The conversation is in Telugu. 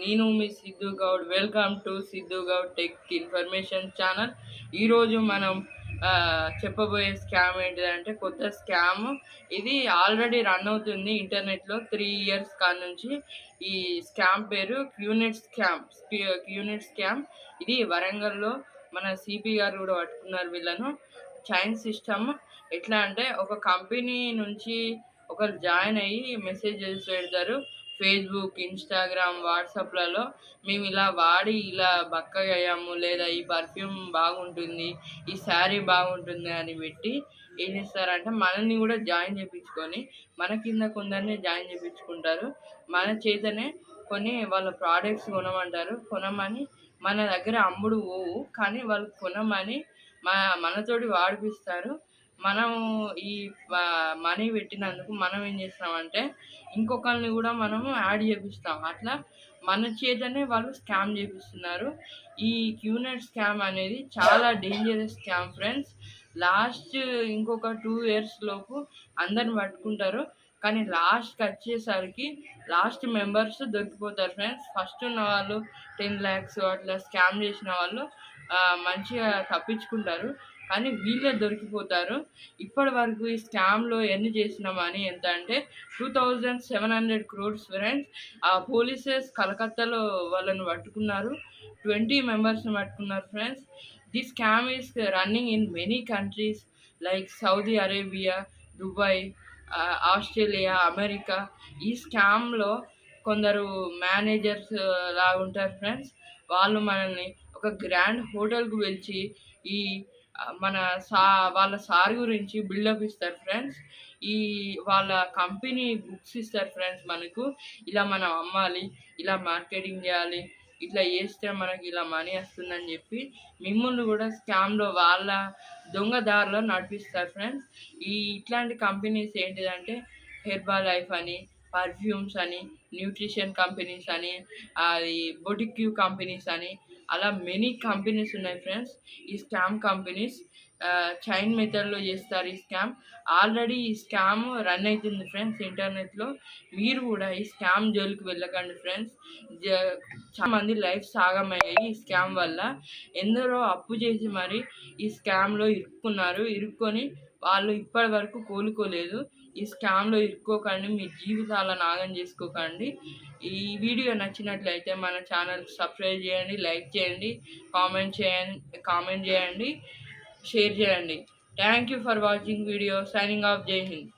నేను మీ Siddhu Goud. Welcome to Siddhu Goud tech information channel. ఈరోజు మనం చెప్పబోయే స్కామ్ ఏంటిదంటే కొత్త స్కామ్. ఇది ఆల్రెడీ రన్ అవుతుంది ఇంటర్నెట్లో 3 years నుంచి. ఈ స్కామ్ పేరు క్యూనెట్ స్కామ్. ఇది వరంగల్లో మన సిపి గారు కూడా పట్టుకున్నారు వీళ్ళను. Chain system. ఎట్లా అంటే ఒక కంపెనీ నుంచి ఒకరు జాయిన్ అయ్యి మెసేజెస్ పెడతారు ఫేస్బుక్, ఇన్స్టాగ్రామ్, వాట్సాప్లలో. మేము ఇలా వాడి ఇలా బక్కగా అయ్యాము, లేదా ఈ పర్ఫ్యూమ్ బాగుంటుంది, ఈ శారీ బాగుంటుంది అని పెట్టి ఏం చేస్తారంటే మనల్ని కూడా జాయిన్ చేయించుకొని మన కింద కొందరిని జాయిన్ చేయించుకుంటారు. మన చేతనే కొన్ని వాళ్ళ ప్రోడక్ట్స్ కొనమంటారు. కొనమని మన దగ్గర అమ్ముడు పోవు, కానీ వాళ్ళు కొనమని మనతోటి వాడిపిస్తారు. మనం ఈ మనీ పెట్టినందుకు మనం ఏం చేస్తామంటే ఇంకొకరిని కూడా మనము యాడ్ చేపిస్తాం. అట్లా మన చేతనే వాళ్ళు స్కామ్ చేపిస్తున్నారు. ఈ క్యూనెట్ స్కామ్ అనేది చాలా డేంజరస్ స్కామ్ ఫ్రెండ్స్. లాస్ట్ ఇంకొక 2 years లోపు అందరిని పట్టుకుంటారు. కానీ లాస్ట్కి వచ్చేసరికి లాస్ట్ మెంబర్స్ దొరికిపోతారు ఫ్రెండ్స్. ఫస్ట్ ఉన్న వాళ్ళు 10 lakhs అట్లా స్కామ్ చేసిన వాళ్ళు మంచిగా తప్పించుకుంటారు, కానీ వీళ్ళే దొరికిపోతారు. ఇప్పటి వరకు ఈ స్కామ్లో ఎన్ని చేసిన మనీ ఎంత అంటే 2700 crores ఫ్రెండ్స్. ఆ పోలీసెస్ కలకత్తాలో వాళ్ళని పట్టుకున్నారు. 20 మెంబర్స్ని పట్టుకున్నారు friends. This scam is running in many countries like Saudi Arabia, Dubai, Australia, America. ఈ స్కామ్లో కొందరు మేనేజర్స్ లాగా ఉంటారు ఫ్రెండ్స్. వాళ్ళు మనల్ని ఒక గ్రాండ్ హోటల్కు పిలిచి ఈ మన వాళ్ళ సార్ గురించి బిల్డప్ ఇస్తారు ఫ్రెండ్స్. ఈ వాళ్ళ కంపెనీ బుక్స్ ఇస్తారు ఫ్రెండ్స్ మనకు. ఇలా మనం అమ్మాలి, ఇలా మార్కెటింగ్ చేయాలి, ఇట్లా చేస్తే మనకి ఇలా మనీ వస్తుందని చెప్పి మిమ్మల్ని కూడా స్కామ్లో వాళ్ళ దొంగ దారిలో నడిపిస్తారు ఫ్రెండ్స్. ఇట్లాంటి కంపెనీస్ ఏంటిదంటే హెర్బా లైఫ్ అని, పర్ఫ్యూమ్స్ అని, న్యూట్రిషన్ కంపెనీస్ అని, అది బొటిక్యూ కంపెనీస్ అని, అలా మెనీ కంపెనీస్ ఉన్నాయి ఫ్రెండ్స్. ఈ స్కామ్ కంపెనీస్ చైన్ మెథడ్లో చేస్తారు ఈ స్కామ్. ఆల్రెడీ ఈ స్కామ్ రన్ అవుతుంది ఫ్రెండ్స్ ఇంటర్నెట్లో. మీరు కూడా ఈ స్కామ్ జోలికి వెళ్ళకండి ఫ్రెండ్స్. చాలా మంది లైఫ్ సాగమయ్యాయి ఈ స్కామ్ వల్ల. ఎందరో అప్పు చేసి మరి ఈ స్కామ్లో ఇరుక్కొని వాళ్ళు ఇప్పటి వరకు కోలుకోలేదు. ఈ స్కామ్లో ఇరుక్కోకండి, మీ జీవితాలను నాగం చేసుకోకండి. ఈ వీడియో నచ్చినట్లయితే మన ఛానల్ సబ్స్క్రైబ్ చేయండి, లైక్ చేయండి, కామెంట్ చేయండి, షేర్ చేయండి. Thank you for watching video. Signing off. జై హింద్.